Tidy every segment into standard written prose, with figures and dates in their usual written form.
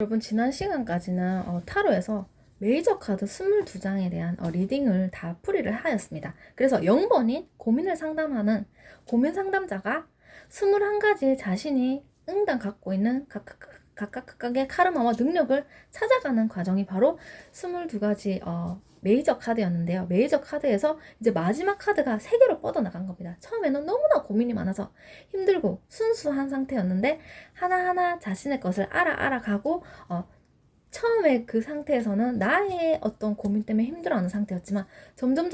여러분, 지난 시간까지는 타로에서 메이저 카드 22장에 대한 리딩을 다 풀이를 하였습니다. 그래서 0번인 고민을 상담하는 고민 상담자가 21가지의 자신이 응당 갖고 있는 각각의 카르마와 능력을 찾아가는 과정이 바로 22가지 메이저 카드였는데요. 메이저 카드에서 이제 마지막 카드가 3개로 뻗어나간 겁니다. 처음에는 너무나 고민이 많아서 힘들고 순수한 상태였는데 하나하나 자신의 것을 알아가고 처음에 그 상태에서는 나의 어떤 고민 때문에 힘들어하는 상태였지만 점점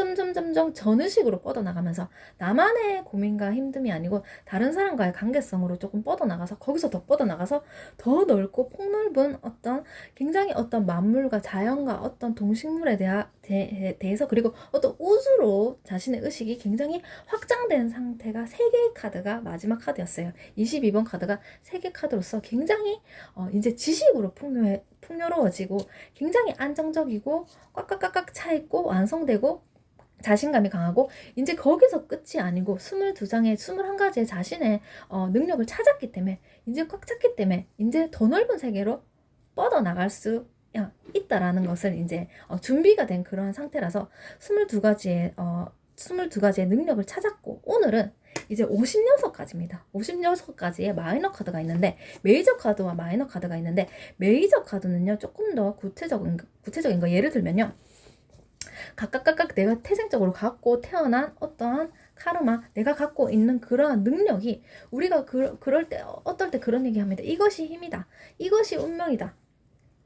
전의식으로 뻗어나가면서 나만의 고민과 힘듦이 아니고 다른 사람과의 관계성으로 조금 뻗어나가서 거기서 더 뻗어나가서 더 넓고 폭넓은 굉장히 만물과 자연과 동식물에 대해서 그리고 우주로 자신의 의식이 굉장히 확장된 상태가 3개의 카드가 마지막 카드였어요. 22번 카드가 3개 카드로서 굉장히 이제 지식으로 풍요로워지고 굉장히 안정적이고 꽉꽉꽉꽉 차있고 완성되고 자신감이 강하고 이제 거기서 끝이 아니고 22장의 21가지의 자신의 능력을 찾았기 때문에 이제 꽉 찼기 때문에 이제 더 넓은 세계로 뻗어나갈 수 있다라는 것을 이제 준비가 된 그런 상태라서 22가지의 능력을 찾았고 오늘은 이제 56가지입니다. 56가지의 마이너 카드가 있는데 메이저 카드와 마이너 카드가 있는데 메이저 카드는요 조금 더 구체적인 거 예를 들면요 각각 내가 태생적으로 갖고 태어난 어떠한 카르마 내가 갖고 있는 그러한 능력이 우리가 그럴 때 어떨 때 그런 얘기 합니다. 이것이 힘이다. 이것이 운명이다.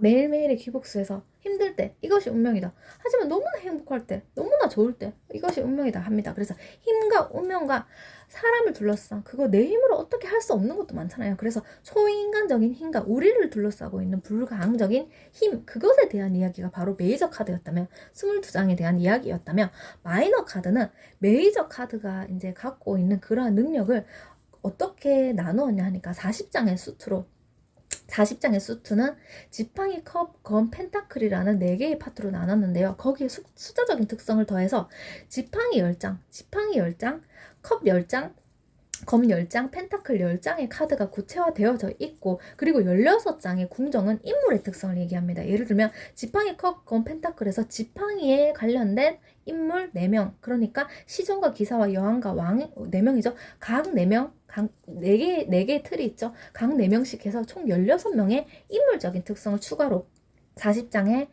매일매일의 기복수에서 힘들 때 이것이 운명이다. 하지만 너무나 행복할 때 너무나 좋을 때 이것이 운명이다 합니다. 그래서 힘과 운명과 사람을 둘러싼 그거 내 힘으로 어떻게 할 수 없는 것도 많잖아요. 그래서 초인간적인 힘과 우리를 둘러싸고 있는 불가항적인 힘 그것에 대한 이야기가 바로 메이저 카드였다면 22장에 대한 이야기였다면 마이너 카드는 메이저 카드가 이제 갖고 있는 그러한 능력을 어떻게 나누었냐 하니까 40장의 수트로 40장의 수트는 지팡이, 컵, 검, 펜타클이라는 4개의 파트로 나눴는데요. 거기에 숫자적인 특성을 더해서 지팡이 10장, 컵 10장, 검 10장, 펜타클 10장의 카드가 구체화되어져 있고 그리고 16장의 궁정은 인물의 특성을 얘기합니다. 예를 들면 지팡이, 컵, 검, 펜타클에서 지팡이에 관련된 인물 4명 그러니까 시종과 기사와 여왕과 왕 4명이죠. 각 4명 4개의 틀이 있죠. 각 4명씩 해서 총 16명의 인물적인 특성을 추가로 40장의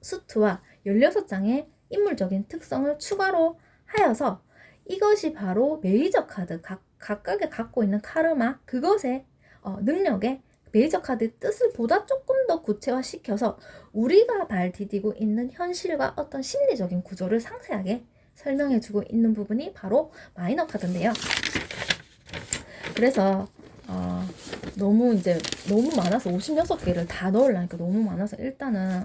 수트와 16장의 인물적인 특성을 추가로 하여서 이것이 바로 메이저 카드 각각에 갖고 있는 카르마 그것의 능력의 메이저 카드의 뜻을 보다 조금 더 구체화시켜서 우리가 발 디디고 있는 현실과 어떤 심리적인 구조를 상세하게 설명해주고 있는 부분이 바로 마이너 카드인데요. 그래서 너무 많아서 56개를 다 넣으려니까 너무 많아서 일단은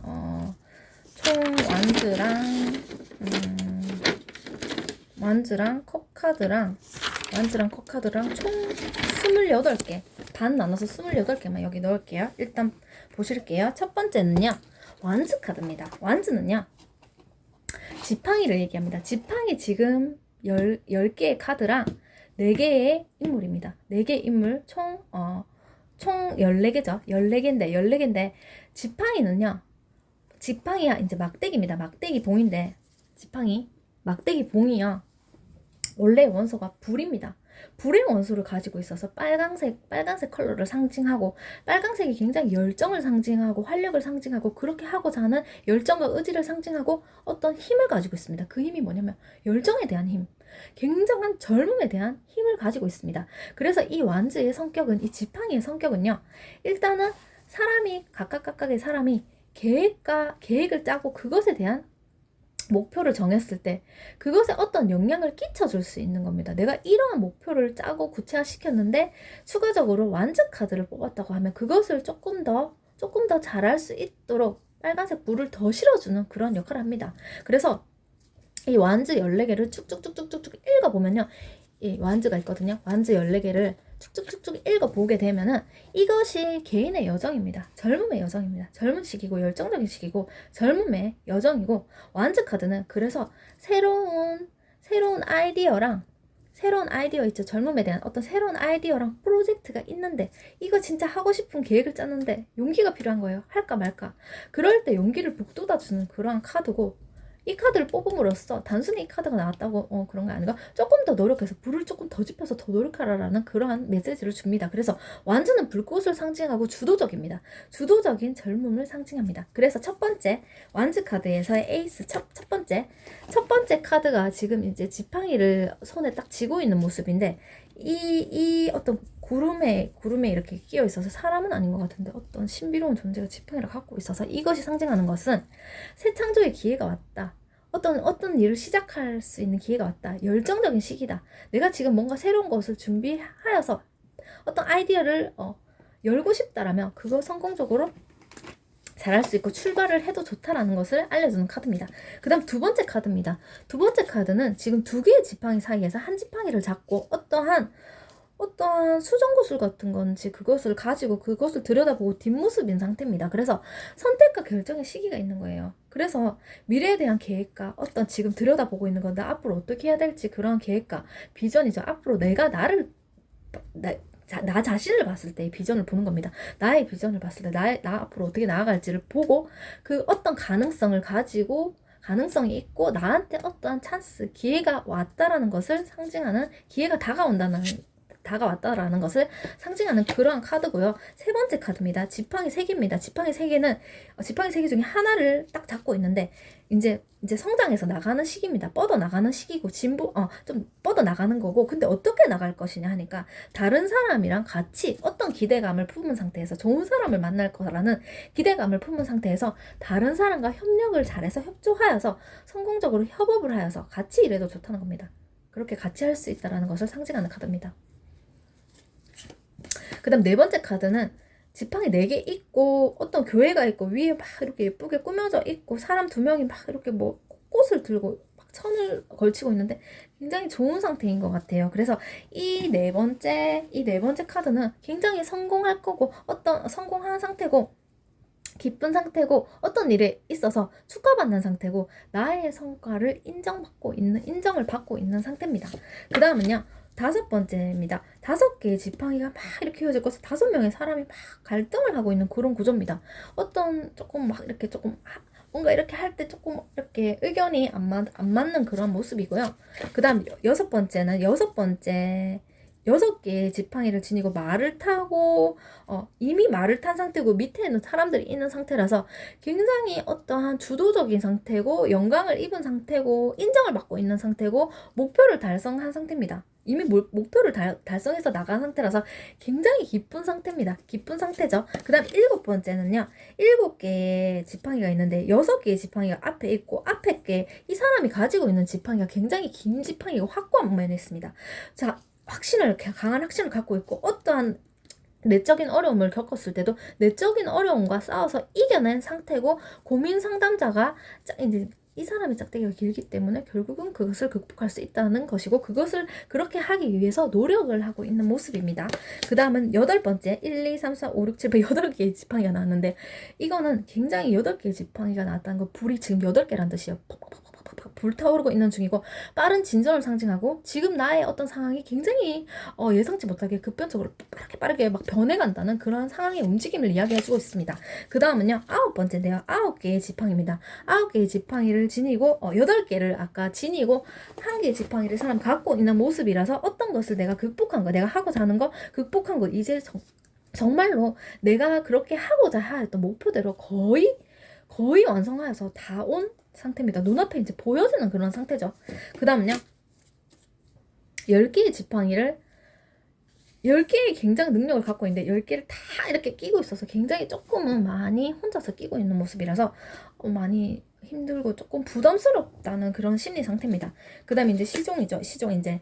총 완즈랑 컵카드랑 총 28개 반 나눠서 28개만 여기 넣을게요. 일단 보실게요. 첫 번째는요 완즈 카드입니다. 완즈는요 지팡이를 얘기합니다. 지팡이 지금 10개의 카드랑 4개의 인물입니다. 4개의 인물 총 14개죠. 14개인데 지팡이는요 지팡이야 이제 막대기입니다. 막대기 봉인데 막대기 봉이요 원래 원소가 불입니다. 불의 원소를 가지고 있어서 빨간색 컬러를 상징하고 빨간색이 굉장히 열정을 상징하고 활력을 상징하고 그렇게 하고자 하는 열정과 의지를 상징하고 어떤 힘을 가지고 있습니다. 그 힘이 뭐냐면 열정에 대한 힘 굉장한 젊음에 대한 힘을 가지고 있습니다. 그래서 이 완즈의 성격은 이 지팡이의 성격은요 일단은 각각의 사람이 계획을 짜고 그것에 대한 목표를 정했을 때 그것에 어떤 영향을 끼쳐줄 수 있는 겁니다. 내가 이러한 목표를 짜고 구체화시켰는데 추가적으로 완즈 카드를 뽑았다고 하면 그것을 조금 더 잘할 수 있도록 빨간색 불을 더 실어주는 그런 역할을 합니다. 그래서 이 완즈 14개를 쭉쭉쭉쭉쭉 읽어보면요 이 완즈가 있거든요. 완즈 14개를 쭉쭉쭉쭉 읽어보게 되면은 이것이 개인의 여정입니다. 젊음의 여정입니다. 젊은 시기고 열정적인 시기고 젊음의 여정이고 완즈 카드는 그래서 새로운 아이디어랑 새로운 아이디어 있죠. 젊음에 대한 어떤 새로운 아이디어랑 프로젝트가 있는데 이거 진짜 하고 싶은 계획을 짰는데 용기가 필요한 거예요. 할까 말까. 그럴 때 용기를 북돋아주는 그러한 카드고, 이 카드를 뽑음으로써 단순히 이 카드가 나왔다고 그런 게 아니라 조금 더 노력해서 불을 조금 더 지펴서 더 노력하라라는 그러한 메시지를 줍니다. 그래서 완전은 불꽃을 상징하고 주도적입니다. 주도적인 젊음을 상징합니다. 그래서 첫 번째 완즈 카드에서의 에이스 첫 번째 카드가 지금 이제 지팡이를 손에 딱 쥐고 있는 모습인데, 이 어떤 구름에 이렇게 끼어 있어서 사람은 아닌 것 같은데 어떤 신비로운 존재가 지팡이를 갖고 있어서, 이것이 상징하는 것은 새 창조의 기회가 왔다. 어떤 일을 시작할 수 있는 기회가 왔다. 열정적인 시기다. 내가 지금 뭔가 새로운 것을 준비하여서 어떤 아이디어를 열고 싶다라면 그거 성공적으로 잘할 수 있고 출발을 해도 좋다라는 것을 알려주는 카드입니다. 그 다음 두 번째 카드입니다. 두 번째 카드는 지금 두 개의 지팡이 사이에서 한 지팡이를 잡고 어떠한 수정구슬 같은 건지 그것을 가지고 그것을 들여다보고 뒷모습인 상태입니다. 그래서 선택과 결정의 시기가 있는 거예요. 그래서 미래에 대한 계획과 어떤 지금 들여다보고 있는 건 나 앞으로 어떻게 해야 될지 그런 계획과 비전이죠. 앞으로 내가 나 자신을 봤을 때의 비전을 보는 겁니다. 나의 비전을 봤을 때 나 앞으로 어떻게 나아갈지를 보고 그 어떤 가능성을 가지고 가능성이 있고 나한테 어떠한 찬스, 기회가 왔다라는 것을 상징하는, 기회가 다가왔다라는 것을 상징하는 그러한 카드고요. 세 번째 카드입니다. 지팡이 3개입니다. 지팡이 3개는 지팡이 3개 중에 하나를 딱 잡고 있는데 이제 성장해서 나가는 시기입니다. 뻗어 나가는 시기고 좀 뻗어 나가는 거고, 근데 어떻게 나갈 것이냐 하니까 다른 사람이랑 같이 어떤 기대감을 품은 상태에서 좋은 사람을 만날 거라는 기대감을 품은 상태에서 다른 사람과 협력을 잘해서 협조하여서 성공적으로 협업을 하여서 같이 일해도 좋다는 겁니다. 그렇게 같이 할 수 있다는 것을 상징하는 카드입니다. 그 다음 네 번째 카드는 지팡이 4개 있고 어떤 교회가 있고 위에 막 이렇게 예쁘게 꾸며져 있고 사람 2명이 막 이렇게 뭐 꽃을 들고 막 천을 걸치고 있는데 굉장히 좋은 상태인 것 같아요. 그래서 이 네 번째 카드는 굉장히 성공할 거고 어떤 성공한 상태고 기쁜 상태고 어떤 일에 있어서 축하받는 상태고 나의 성과를 인정을 받고 있는 상태입니다. 그 다음은요. 5번째입니다. 5개의 지팡이가 막 이렇게 휘어져 있고 5명의 사람이 막 갈등을 하고 있는 그런 구조입니다. 어떤 조금 막 이렇게 조금 뭔가 이렇게 할 때 조금 이렇게 의견이 안 맞는 그런 모습이고요. 그 다음 6번째는 6개의 지팡이를 지니고 말을 타고 이미 말을 탄 상태고 밑에는 사람들이 있는 상태라서 굉장히 어떠한 주도적인 상태고 영광을 입은 상태고 인정을 받고 있는 상태고 목표를 달성한 상태입니다. 이미 목표를 달성해서 나간 상태라서 굉장히 기쁜 상태입니다. 기쁜 상태죠. 그 다음 7번째는요. 7개의 지팡이가 있는데 6개의 지팡이가 앞에 있고 앞에 게 이 사람이 가지고 있는 지팡이가 굉장히 긴 지팡이고 확고한 면에 있습니다. 자, 강한 확신을 갖고 있고 어떠한 내적인 어려움을 겪었을 때도 내적인 어려움과 싸워서 이겨낸 상태고 고민 상담자가 이제 이 사람의 짝대기가 길기 때문에 결국은 그것을 극복할 수 있다는 것이고 그것을 그렇게 하기 위해서 노력을 하고 있는 모습입니다. 그 다음은 8번째 1, 2, 3, 4, 5, 6, 7, 8 8개의 지팡이가 나왔는데 이거는 굉장히 8개의 지팡이가 나왔다는 거 불이 지금 8개란 뜻이에요. 불타오르고 있는 중이고 빠른 진전을 상징하고 지금 나의 어떤 상황이 굉장히 예상치 못하게 급변적으로 빠르게 막 변해간다는 그런 상황의 움직임을 이야기해주고 있습니다. 그 다음은요 9번째인데요. 9개의 지팡이입니다. 9개의 지팡이를 지니고 8개를 아까 지니고 1개의 지팡이를 사람 갖고 있는 모습이라서 어떤 것을 내가 극복한 거, 내가 하고자 하는 거 극복한 거, 이제 정말로 내가 그렇게 하고자 했던 목표대로 거의 완성하여서 다 온 상태입니다. 눈앞에 이제 보여지는 그런 상태죠. 그 다음은요. 10개의 지팡이를 10개의 굉장히 능력을 갖고 있는데 10개를 다 이렇게 끼고 있어서 굉장히 조금은 많이 혼자서 끼고 있는 모습이라서 많이 힘들고 조금 부담스럽다는 그런 심리 상태입니다. 그 다음에 이제 시종이죠. 시종 이제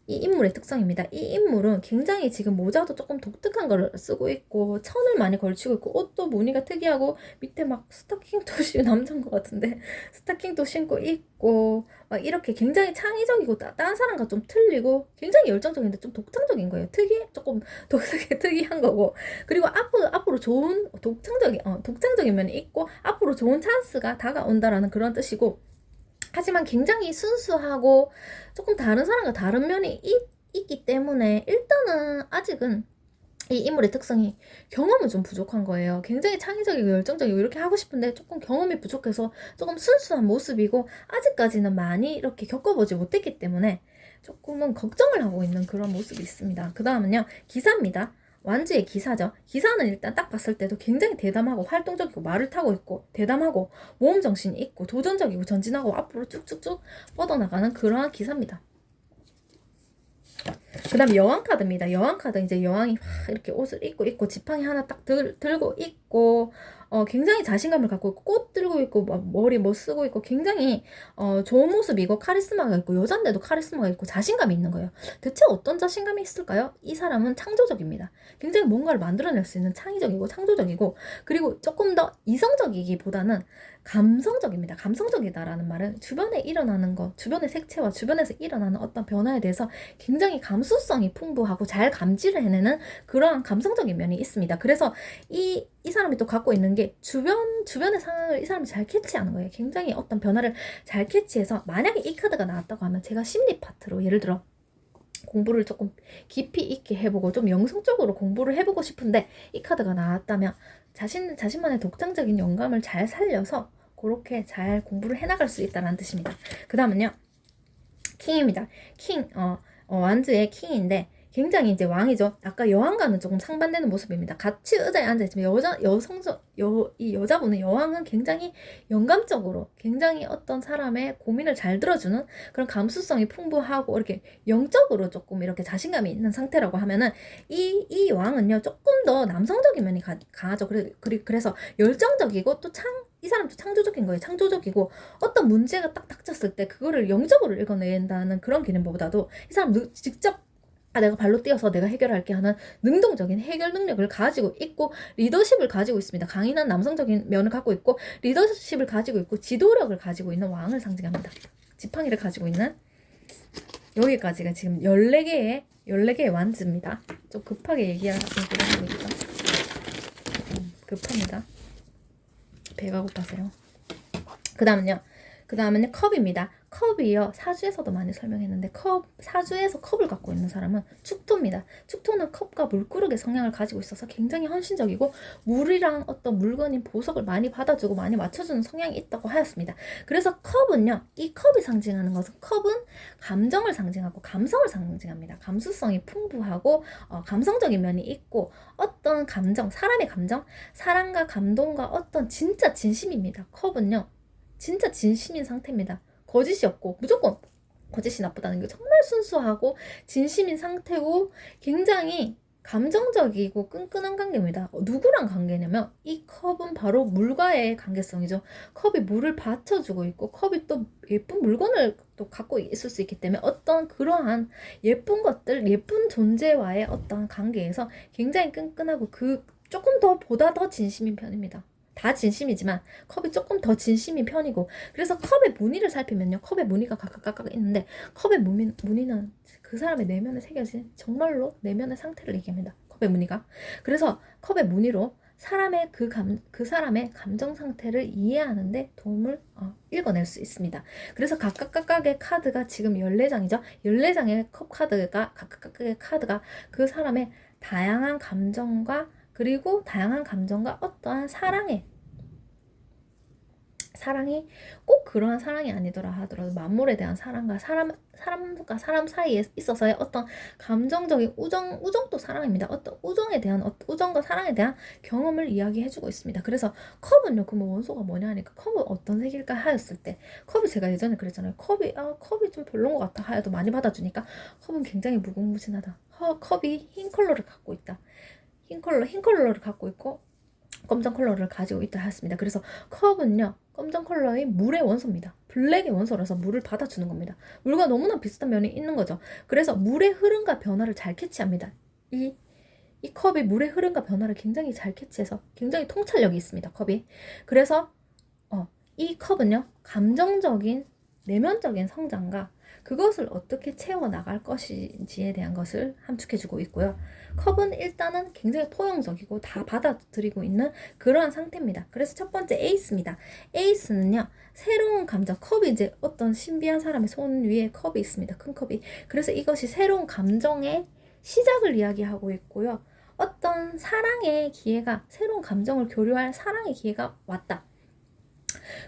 이 인물의 특성입니다. 이 인물은 굉장히 지금 모자도 조금 독특한 걸 쓰고 있고 천을 많이 걸치고 있고 옷도 무늬가 특이하고 밑에 막 스타킹도 남자인 것 같은데 스타킹도 신고 있고 막 이렇게 굉장히 창의적이고 다른 사람과 좀 틀리고 굉장히 열정적인데 좀 독창적인 거예요. 조금 특이한 거고 그리고 앞으로 좋은 독창적인 면이 있고 앞으로 좋은 찬스가 다가온다라는 그런 뜻이고 하지만 굉장히 순수하고 조금 다른 사람과 다른 면이 있기 때문에 일단은 아직은 이 인물의 특성이 경험은 좀 부족한 거예요. 굉장히 창의적이고 열정적이고 이렇게 하고 싶은데 조금 경험이 부족해서 조금 순수한 모습이고 아직까지는 많이 이렇게 겪어보지 못했기 때문에 조금은 걱정을 하고 있는 그런 모습이 있습니다. 그 다음은요, 기사입니다. 완주의 기사죠. 기사는 일단 딱 봤을 때도 굉장히 대담하고 활동적이고 말을 타고 있고 대담하고 모험정신이 있고 도전적이고 전진하고 앞으로 쭉쭉쭉 뻗어나가는 그러한 기사입니다. 그 다음에 여왕 카드입니다. 여왕 카드 이제 여왕이 이렇게 옷을 입고 지팡이 하나 딱 들고 있고 굉장히 자신감을 갖고 있고 꽃 들고 있고 머리 뭐 쓰고 있고 굉장히 좋은 모습이고 카리스마가 있고 여잔데도 카리스마가 있고 자신감이 있는 거예요. 대체 어떤 자신감이 있을까요? 이 사람은 창조적입니다. 굉장히 뭔가를 만들어낼 수 있는 창의적이고 창조적이고 그리고 조금 더 이성적이기보다는 감성적입니다. 감성적이다라는 말은 주변에 일어나는 것, 주변의 색채와 주변에서 일어나는 어떤 변화에 대해서 굉장히 감수성이 풍부하고 잘 감지를 해내는 그러한 감성적인 면이 있습니다. 그래서 이 사람이 또 갖고 있는 게 주변의 상황을 이 사람이 잘 캐치하는 거예요. 굉장히 어떤 변화를 잘 캐치해서 만약에 이 카드가 나왔다고 하면 제가 심리 파트로 예를 들어 공부를 조금 깊이 있게 해보고 좀 영성적으로 공부를 해보고 싶은데 이 카드가 나왔다면 자신만의 독창적인 영감을 잘 살려서 그렇게 잘 공부를 해나갈 수 있다는 뜻입니다. 그 다음은요, 킹입니다. 킹, 완주의 킹인데 굉장히 이제 왕이죠. 아까 여왕과는 조금 상반되는 모습입니다. 같이 의자에 앉아있지만 이 여자분은 여왕은 굉장히 영감적으로 굉장히 어떤 사람의 고민을 잘 들어주는 그런 감수성이 풍부하고 이렇게 영적으로 조금 이렇게 자신감이 있는 상태라고 하면은 이 왕은요 조금 더 남성적인 면이 강하죠. 그래서 열정적이고 또 이 사람도 창조적인 거예요. 창조적이고 어떤 문제가 딱 닥쳤을 때 그거를 영적으로 읽어낸다는 그런 개념보다도 이 사람 직접 내가 발로 뛰어서 내가 해결할게 하는 능동적인 해결 능력을 가지고 있고 리더십을 가지고 있습니다. 강인한 남성적인 면을 갖고 있고 리더십을 가지고 있고 지도력을 가지고 있는 왕을 상징합니다. 지팡이를 가지고 있는 여기까지가 지금 14개의 완즈입니다. 좀 급하게 얘기하는 그런 거 있죠. 급합니다. 배가 고파서요. 그 다음은요 컵입니다. 컵이요 사주에서도 많이 설명했는데 사주에서 컵을 갖고 있는 사람은 축토입니다. 축토는 컵과 물그릇의 성향을 가지고 있어서 굉장히 헌신적이고 물이랑 어떤 물건인 보석을 많이 받아주고 많이 맞춰주는 성향이 있다고 하였습니다. 그래서 컵은요, 이 컵이 상징하는 것은 컵은 감정을 상징하고 감성을 상징합니다. 감수성이 풍부하고 감성적인 면이 있고 어떤 감정, 사람의 감정, 사랑과 감동과 어떤 진짜 진심입니다. 컵은요 진짜 진심인 상태입니다. 거짓이 없고 무조건 거짓이 나쁘다는 게 정말 순수하고 진심인 상태고 굉장히 감정적이고 끈끈한 관계입니다. 누구랑 관계냐면 이 컵은 바로 물과의 관계성이죠. 컵이 물을 받쳐주고 있고 컵이 또 예쁜 물건을 또 갖고 있을 수 있기 때문에 어떤 그러한 예쁜 것들, 예쁜 존재와의 어떤 관계에서 굉장히 끈끈하고 조금 보다 더 진심인 편입니다. 다 진심이지만 컵이 조금 더 진심인 편이고 그래서 컵의 무늬를 살피면요 컵의 무늬가 각각 있는데 컵의 무늬는 그 사람의 내면에 새겨진 정말로 내면의 상태를 얘기합니다. 컵의 무늬가. 그래서 컵의 무늬로 사람의 그 사람의 감정 상태를 이해하는데 도움을 읽어낼 수 있습니다. 그래서 각각의 카드가 지금 14장이죠. 14장의 컵 카드가 각각의 카드가 그 사람의 다양한 감정과 그리고 다양한 감정과 어떠한 사랑이 꼭 그러한 사랑이 아니더라 하더라도 만물에 대한 사랑과 사람과 사람 사이에 있어서의 어떤 감정적인 우정도 사랑입니다. 어떤 우정과 사랑에 대한 경험을 이야기해주고 있습니다. 그래서 컵은요, 그럼 원소가 뭐냐 하니까 컵은 어떤 색일까 하였을 때 컵이 제가 예전에 그랬잖아요. 컵이 좀 별론 것 같다 하여도 많이 받아주니까 컵은 굉장히 무궁무진하다. 컵이 흰 컬러를 갖고 있다. 흰 컬러를 갖고 있고 검정 컬러를 가지고 있다 했습니다. 그래서 컵은요 검정 컬러의 물의 원소입니다. 블랙의 원소라서 물을 받아주는 겁니다. 물과 너무나 비슷한 면이 있는 거죠. 그래서 물의 흐름과 변화를 잘 캐치합니다. 이 컵이 물의 흐름과 변화를 굉장히 잘 캐치해서 굉장히 통찰력이 있습니다. 컵이. 그래서 이 컵은요 감정적인 내면적인 성장과 그것을 어떻게 채워나갈 것인지에 대한 것을 함축해주고 있고요. 컵은 일단은 굉장히 포용적이고 다 받아들이고 있는 그러한 상태입니다. 그래서 첫 번째 에이스입니다. 에이스는요, 새로운 감정, 컵이 이제 어떤 신비한 사람의 손 위에 컵이 있습니다. 큰 컵이. 그래서 이것이 새로운 감정의 시작을 이야기하고 있고요. 어떤 사랑의 기회가, 새로운 감정을 교류할 사랑의 기회가 왔다.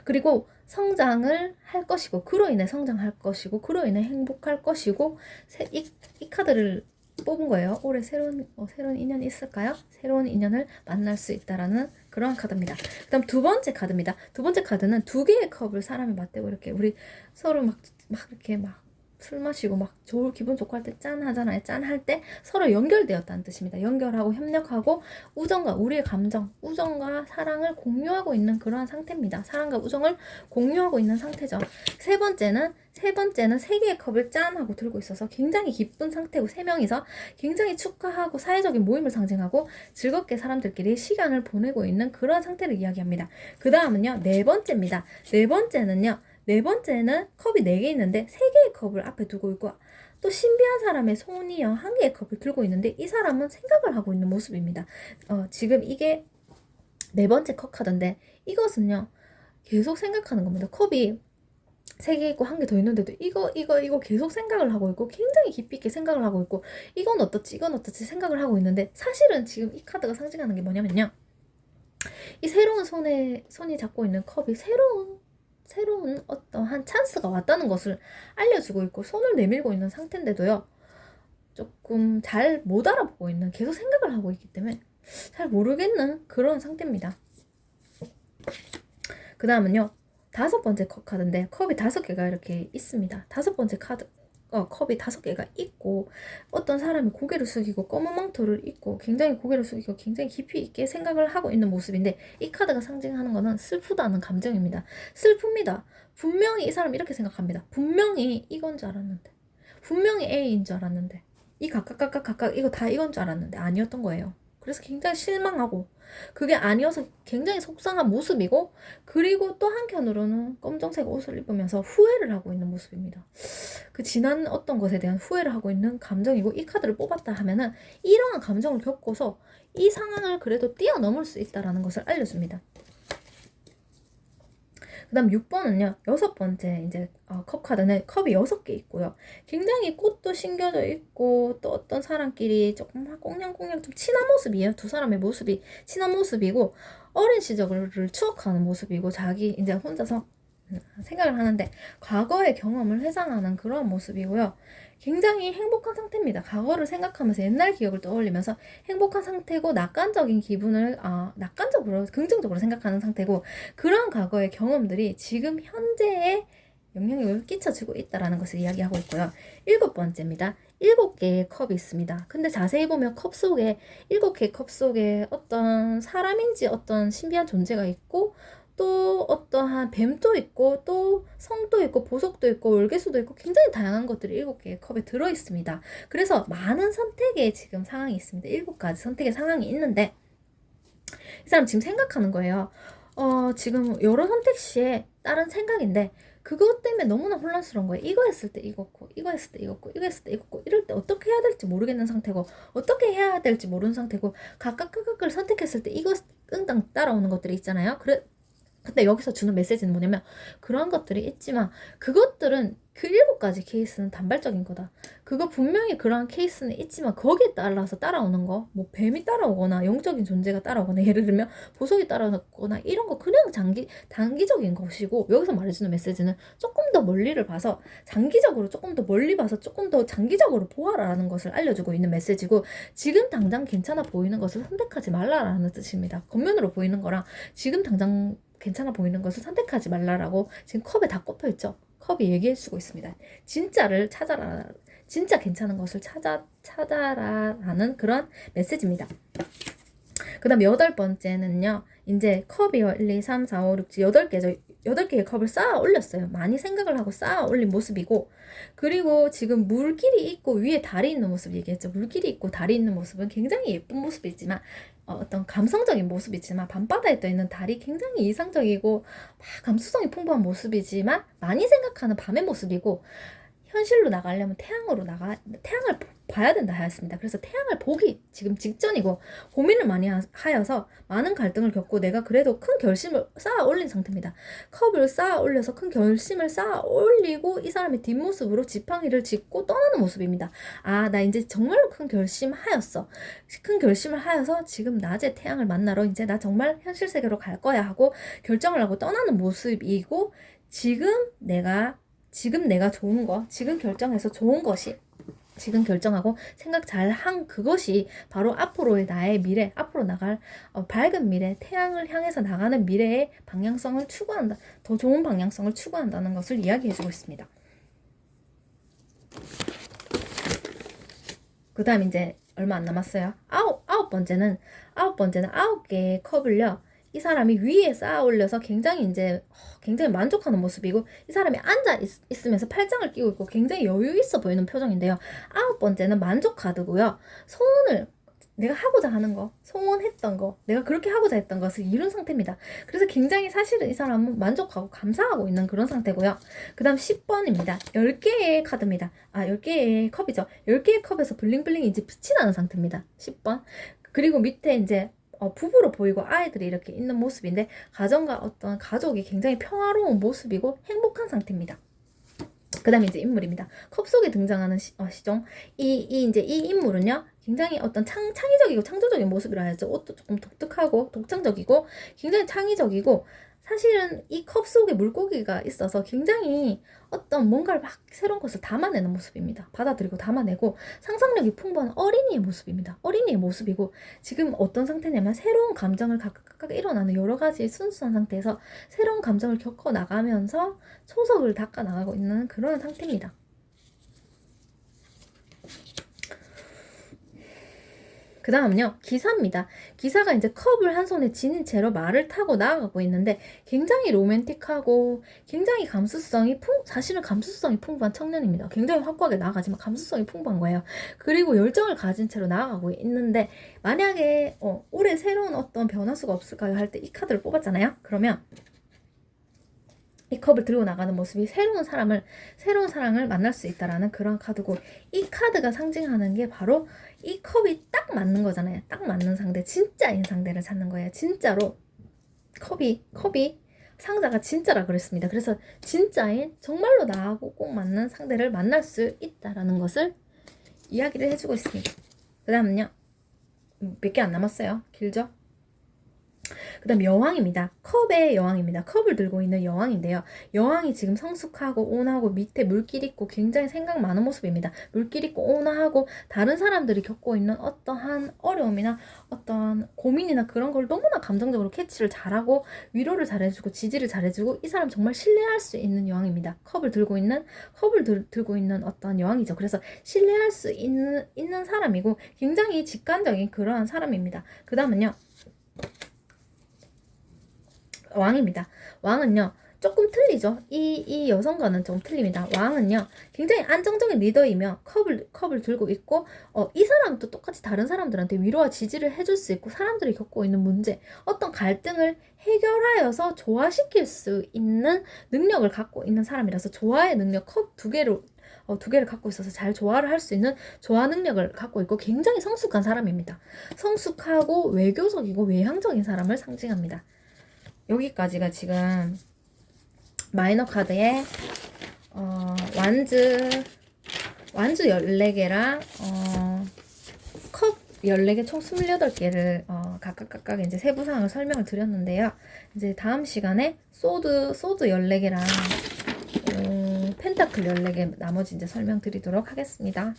그리고 성장을 할 것이고, 그로 인해 성장할 것이고, 그로 인해 행복할 것이고, 이 카드를 뽑은 거예요. 올해 새로운 인연이 있을까요? 새로운 인연을 만날 수 있다라는 그런 카드입니다. 그 다음 두 번째 카드입니다. 두 번째 카드는 두 개의 컵을 사람이 맞대고 이렇게 우리 서로 막 이렇게 막 술 마시고 막 기분 좋고 할 때 짠 하잖아요. 짠 할 때 서로 연결되었다는 뜻입니다. 연결하고 협력하고 우정과 우리의 감정, 우정과 사랑을 공유하고 있는 그러한 상태입니다. 사랑과 우정을 공유하고 있는 상태죠. 세 번째는 세 개의 컵을 짠 하고 들고 있어서 굉장히 기쁜 상태고, 세 명이서 굉장히 축하하고 사회적인 모임을 상징하고 즐겁게 사람들끼리 시간을 보내고 있는 그런 상태를 이야기합니다. 그 다음은요, 네 번째입니다. 네 번째는 컵이 4개 있는데 3개의 컵을 앞에 두고 있고, 또 신비한 사람의 손이요, 1개의 컵을 들고 있는데 이 사람은 생각을 하고 있는 모습입니다. 지금 이게 네 번째 컵 카드인데, 이것은요 계속 생각하는 겁니다. 컵이 3개 있고 1개 더 있는데도 이거 계속 생각을 하고 있고, 굉장히 깊이 있게 생각을 하고 있고, 이건 어떻지 생각을 하고 있는데, 사실은 지금 이 카드가 상징하는 게 뭐냐면요, 이 새로운 손이 잡고 있는 컵이 새로운 어떠한 찬스가 왔다는 것을 알려주고 있고, 손을 내밀고 있는 상태인데도요, 조금 잘 못 알아보고 있는, 계속 생각을 하고 있기 때문에 잘 모르겠는 그런 상태입니다. 그 다음은요, 5번째 컵 카드인데, 컵이 5개가 이렇게 있습니다. 5번째 카드, 컵이 5개가 있고, 어떤 사람이 고개를 숙이고 검은 망토를 입고 굉장히 고개를 숙이고 굉장히 깊이 있게 생각을 하고 있는 모습인데, 이 카드가 상징하는 거는 슬프다는 감정입니다. 슬픕니다. 분명히 이 사람이 이렇게 생각합니다. 분명히 이건 줄 알았는데, 분명히 A인 줄 알았는데, 이 각각 이거 다 이건 줄 알았는데 아니었던 거예요. 그래서 굉장히 실망하고, 그게 아니어서 굉장히 속상한 모습이고, 그리고 또 한편으로는 검정색 옷을 입으면서 후회를 하고 있는 모습입니다. 그 지난 어떤 것에 대한 후회를 하고 있는 감정이고, 이 카드를 뽑았다 하면은 이러한 감정을 겪고서 이 상황을 그래도 뛰어넘을 수 있다라는 것을 알려줍니다. 그 다음 6번은요, 6번째 이제 컵 카드는 컵이 6개 있고요. 굉장히 꽃도 심겨져 있고, 또 어떤 사람끼리 조금 꽁냥꽁냥 좀 친한 모습이에요. 두 사람의 모습이 친한 모습이고, 어린 시절을 추억하는 모습이고, 자기 이제 혼자서 생각을 하는데 과거의 경험을 회상하는 그런 모습이고요. 굉장히 행복한 상태입니다. 과거를 생각하면서 옛날 기억을 떠올리면서 행복한 상태고, 낙관적인 기분을 낙관적으로 긍정적으로 생각하는 상태고, 그런 과거의 경험들이 지금 현재에 영향력을 끼쳐주고 있다는 것을 이야기하고 있고요. 7번째입니다. 7개의 컵이 있습니다. 근데 자세히 보면 7개의 컵 속에 어떤 사람인지 어떤 신비한 존재가 있고, 또 어떠한 뱀도 있고, 또 성도 있고, 보석도 있고, 월계수도 있고, 굉장히 다양한 것들이 7개의 컵에 들어있습니다. 그래서 많은 선택의 지금 상황이 있습니다. 7가지 선택의 상황이 있는데, 이 사람 지금 생각하는 거예요. 지금 여러 선택 시에 다른 생각인데, 그것 때문에 너무나 혼란스러운 거예요. 이거 했을 때 이거고, 이거 했을 때 이거고, 이거 했을 때 이거고, 이럴 때 어떻게 해야 될지 모르겠는 상태고, 어떻게 해야 될지 모르는 상태고, 각각을 선택했을 때 이거 응당 따라오는 것들이 있잖아요. 근데 여기서 주는 메시지는 뭐냐면, 그런 것들이 있지만 그것들은 그 7가지 케이스는 단발적인 거다. 그거 분명히 그러한 케이스는 있지만 거기에 따라서 따라오는 거, 뭐 뱀이 따라오거나 영적인 존재가 따라오거나, 예를 들면 보석이 따라오거나, 이런 거 그냥 단기적인 것이고, 여기서 말해주는 메시지는 조금 더 멀리를 봐서, 장기적으로 조금 더 멀리 봐서 조금 더 장기적으로 보아라라는 것을 알려주고 있는 메시지고, 지금 당장 괜찮아 보이는 것을 선택하지 말라라는 뜻입니다. 겉면으로 보이는 거랑 지금 당장 괜찮아 보이는 것을 선택하지 말라라고 지금 컵에 다 꼽혀있죠. 컵이 얘기해주고 있습니다. 진짜를 찾아라. 진짜 괜찮은 것을 찾아라라는 그런 메시지입니다. 그 다음 8번째는요. 이제 컵이요. 1, 2, 3, 4, 5, 6, 8개죠. 8개의 컵을 쌓아 올렸어요. 많이 생각을 하고 쌓아 올린 모습이고, 그리고 지금 물길이 있고 위에 달이 있는 모습 얘기했죠. 물길이 있고 달이 있는 모습은 굉장히 예쁜 모습이지만, 어떤 감성적인 모습이지만, 밤바다에 떠 있는 달이 굉장히 이상적이고 막 감수성이 풍부한 모습이지만 많이 생각하는 밤의 모습이고, 현실로 나가려면 태양을 봐야 된다 하였습니다. 그래서 태양을 보기 지금 직전이고 고민을 많이 하여서 많은 갈등을 겪고 내가 그래도 큰 결심을 쌓아 올린 상태입니다. 컵을 쌓아 올려서 큰 결심을 쌓아 올리고 이 사람의 뒷모습으로 지팡이를 짚고 떠나는 모습입니다. 아, 나 이제 정말로 큰 결심하였어. 큰 결심을 하여서 지금 낮에 태양을 만나러 이제 나 정말 현실 세계로 갈 거야 하고 결정을 하고 떠나는 모습이고, 지금 내가 좋은 거, 지금 결정해서 좋은 것이, 지금 결정하고 생각 잘 한 그것이 바로 앞으로의 나의 미래, 앞으로 나갈 밝은 미래, 태양을 향해서 나가는 미래의 방향성을 추구한다, 더 좋은 방향성을 추구한다는 것을 이야기해주고 있습니다. 그 다음 이제 얼마 안 남았어요. 아홉 번째는 9개의 컵을요, 이 사람이 위에 쌓아 올려서 굉장히 만족하는 모습이고, 이 사람이 앉아 있으면서 팔짱을 끼고 있고 굉장히 여유 있어 보이는 표정인데요. 9번째는 만족 카드고요. 내가 하고자 하는 거, 소원했던 거, 내가 그렇게 하고자 했던 것을 이룬 상태입니다. 그래서 굉장히 사실은 이 사람은 만족하고 감사하고 있는 그런 상태고요. 그 다음 10번입니다. 10개의 카드입니다. 10개의 컵이죠. 10개의 컵에서 블링블링이 이제 빛이 나는 상태입니다. 10번. 그리고 밑에 이제 부부로 보이고 아이들이 이렇게 있는 모습인데, 가정과 어떤 가족이 굉장히 평화로운 모습이고 행복한 상태입니다. 그 다음에 이제 인물입니다. 컵 속에 등장하는 시종. 이 인물은요, 굉장히 어떤 창의적이고 창조적인 모습이라 해야죠. 옷도 조금 독특하고 독창적이고 굉장히 창의적이고, 사실은 이 컵 속에 물고기가 있어서 굉장히 어떤 뭔가를 막 새로운 것을 담아내는 모습입니다. 받아들이고 담아내고 상상력이 풍부한 어린이의 모습입니다. 어린이의 모습이고, 지금 어떤 상태냐면 새로운 감정을 각각 일어나는 여러 가지 순수한 상태에서 새로운 감정을 겪어 나가면서 초석을 닦아 나가고 있는 그런 상태입니다. 그 다음은요, 기사입니다. 기사가 이제 컵을 한 손에 지닌 채로 말을 타고 나아가고 있는데, 굉장히 로맨틱하고 굉장히 사실은 감수성이 풍부한 청년입니다. 굉장히 확고하게 나아가지만 감수성이 풍부한 거예요. 그리고 열정을 가진 채로 나아가고 있는데, 만약에 올해 새로운 어떤 변화수가 없을까요 할 때 이 카드를 뽑았잖아요. 그러면 이 컵을 들고 나가는 모습이 새로운 사랑을 만날 수 있다라는 그런 카드고, 이 카드가 상징하는 게 바로 이 컵이 딱 맞는 거잖아요. 딱 맞는 상대, 진짜인 상대를 찾는 거예요. 진짜로 컵이 상자가 진짜라 그랬습니다. 그래서 진짜인, 정말로 나하고 꼭 맞는 상대를 만날 수 있다라는 것을 이야기를 해주고 있습니다. 그 다음은요, 몇 개 안 남았어요. 길죠? 그 다음 여왕입니다. 컵의 여왕입니다. 컵을 들고 있는 여왕인데요. 여왕이 지금 성숙하고 온화하고 밑에 물길 있고 굉장히 생각 많은 모습입니다. 물길 있고 온화하고 다른 사람들이 겪고 있는 어떠한 어려움이나 어떤 고민이나 그런 걸 너무나 감정적으로 캐치를 잘하고 위로를 잘해주고 지지를 잘해주고, 이 사람 정말 신뢰할 수 있는 여왕입니다. 컵을 들고 있는 어떤 여왕이죠. 그래서 신뢰할 수 있는 사람이고 굉장히 직관적인 그러한 사람입니다. 그 다음은요, 왕입니다. 왕은요, 조금 틀리죠. 이 여성과는 좀 틀립니다. 왕은요, 굉장히 안정적인 리더이며 컵을 들고 있고, 이 사람도 똑같이 다른 사람들한테 위로와 지지를 해줄 수 있고, 사람들이 겪고 있는 문제, 어떤 갈등을 해결하여서 조화시킬 수 있는 능력을 갖고 있는 사람이라서, 조화의 능력, 컵 두 개를 갖고 있어서 잘 조화를 할 수 있는 조화 능력을 갖고 있고 굉장히 성숙한 사람입니다. 성숙하고 외교적이고 외향적인 사람을 상징합니다. 여기까지가 지금 마이너 카드의 완주 14개랑 컵 14개 총 28개를 각각 이제 세부 사항을 설명을 드렸는데요. 이제 다음 시간에 소드 14개랑 펜타클 14개 나머지 이제 설명드리도록 하겠습니다.